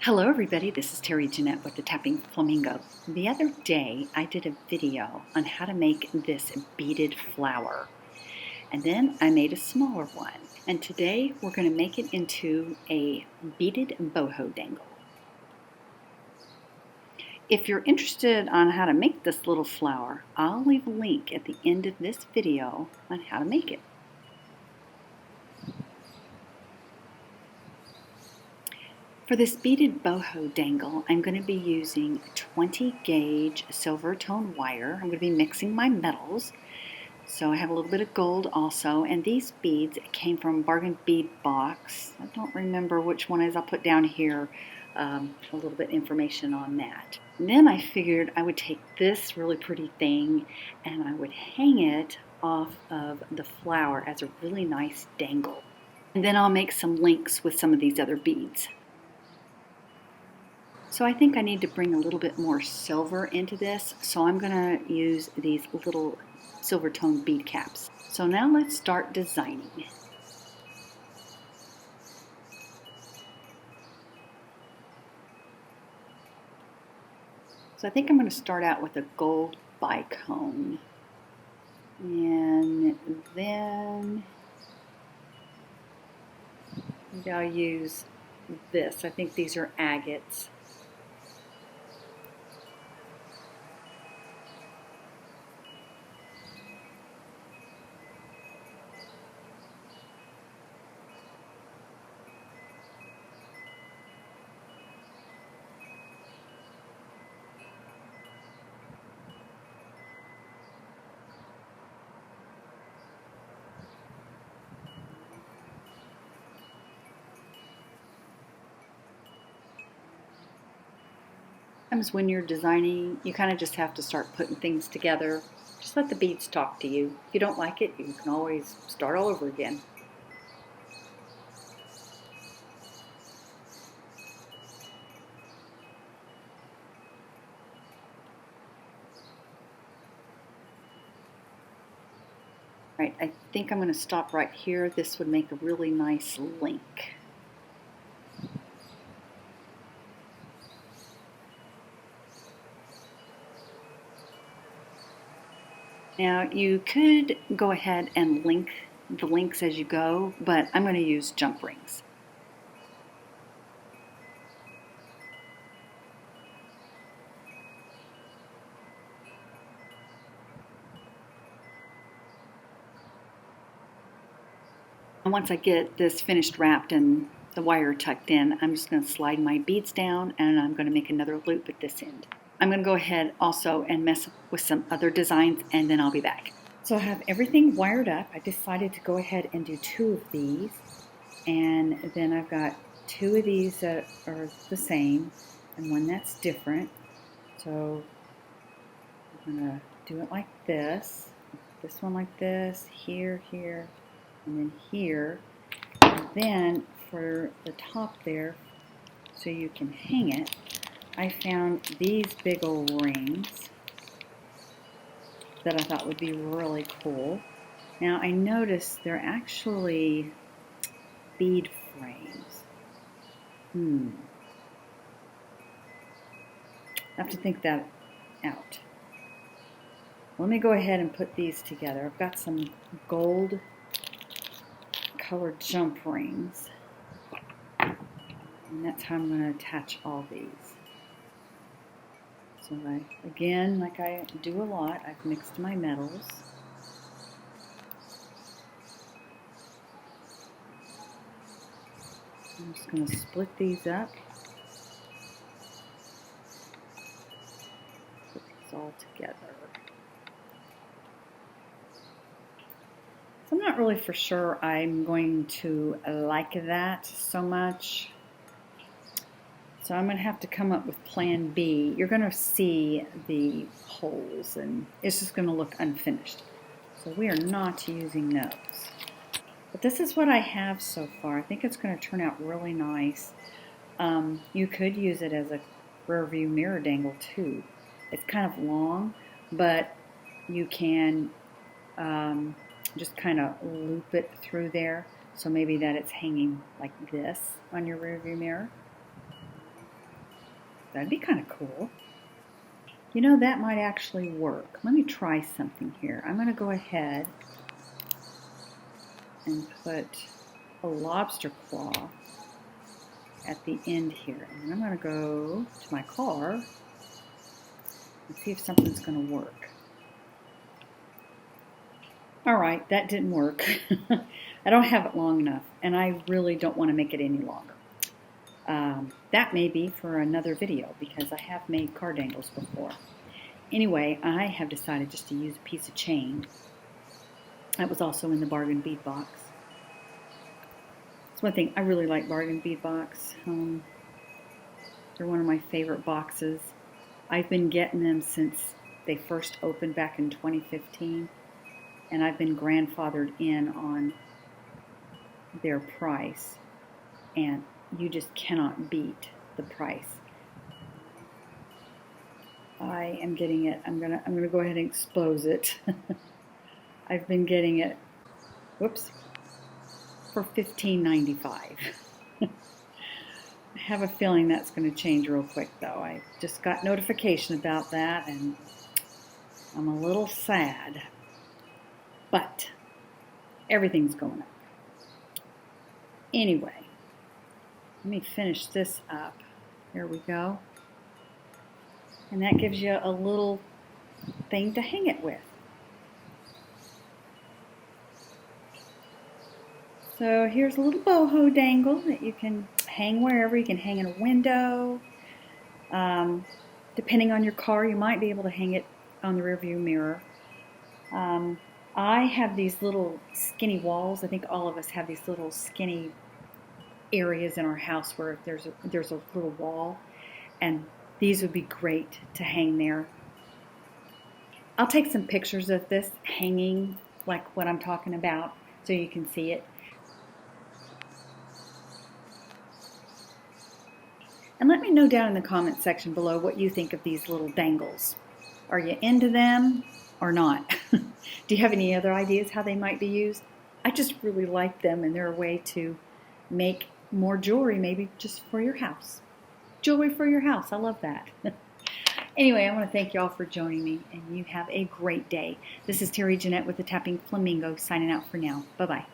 Hello everybody, this is Terry Jeanette with the Tapping Flamingo. The other day I did a video on how to make this beaded flower, and then I made a smaller one, and today we're going to make it into a beaded boho dangle. If you're interested on how to make this little flower, I'll leave a link at the end of this video on how to make it. For this beaded boho dangle, I'm going to be using 20 gauge silver tone wire. I'm going to be mixing my metals. So I have a little bit of gold also, and these beads came from Bargain Bead Box. I don't remember which one is. I'll put down here a little bit information on that. And then I figured I would take this really pretty thing and I would hang it off of the flower as a really nice dangle. And then I'll make some links with some of these other beads. So I think I need to bring a little bit more silver into this, so I'm going to use these little silver tone bead caps. So now let's start designing. So I think I'm going to start out with a gold bicone, and then maybe I'll use this. I think these are agates. Sometimes when you're designing, you kind of just have to start putting things together. Just let the beads talk to you. If you don't like it, you can always start all over again. Right, I think I'm going to stop right here. This would make a really nice link. Now you could go ahead and link the links as you go, but I'm going to use jump rings. And once I get this finished wrapped and the wire tucked in, I'm just going to slide my beads down and I'm going to make another loop at this end. I'm going to go ahead also and mess with some other designs, and then I'll be back. So I have everything wired up. I decided to go ahead and do 2 of these, and then I've got 2 of these that are the same and one that's different. So I'm going to do it like this one like this, here, here, and then here. And then for the top there, so you can hang it, I found these big old rings that I thought would be really cool. Now I noticed they're actually bead frames. I have to think that out. Let me go ahead and put these together. I've got some gold colored jump rings, and that's how I'm going to attach all these. So again, like I do a lot, I've mixed my metals. I'm just going to split these up. Put these all together. So I'm not really for sure I'm going to like that so much. So I'm going to have to come up with plan B. You're going to see the holes and it's just going to look unfinished. So we are not using those. But this is what I have so far. I think it's going to turn out really nice. You could use it as a rear view mirror dangle too. It's kind of long, but you can just kind of loop it through there. So maybe that it's hanging like this on your rear view mirror. That'd be kind of cool. You know, that might actually work. Let me try something here. I'm going to go ahead and put a lobster claw at the end here. And I'm going to go to my car and see if something's going to work. All right, that didn't work. I don't have it long enough, and I really don't want to make it any longer. That may be for another video because I have made car dangles before. Anyway, I have decided just to use a piece of chain. That was also in the Bargain Bead Box. It's one thing, I really like Bargain Bead Box. They're one of my favorite boxes. I've been getting them since they first opened back in 2015, and I've been grandfathered in on their price, and you just cannot beat the price. I am getting it. I'm gonna go ahead and expose it. I've been getting it, whoops, for $15.95. I have a feeling that's going to change real quick, though. I just got notification about that, and I'm a little sad. But everything's going up. Anyway, let me finish this up. Here we go. And that gives you a little thing to hang it with. So here's a little boho dangle that you can hang wherever. You can hang in a window. Depending on your car, you might be able to hang it on the rearview mirror. I have these little skinny walls. I think all of us have these little skinny areas in our house where there's a little wall, and these would be great to hang there. I'll take some pictures of this hanging like what I'm talking about so you can see it. And let me know down in the comment section below what you think of these little dangles. Are you into them or not? Do you have any other ideas how they might be used? I just really like them, and they're a way to make more jewelry, maybe just for your house. Jewelry for your house. I love that. Anyway, I want to thank you all for joining me, and you have a great day. This is Terry Jeanette with the Tapping Flamingo signing out for now. Bye-bye.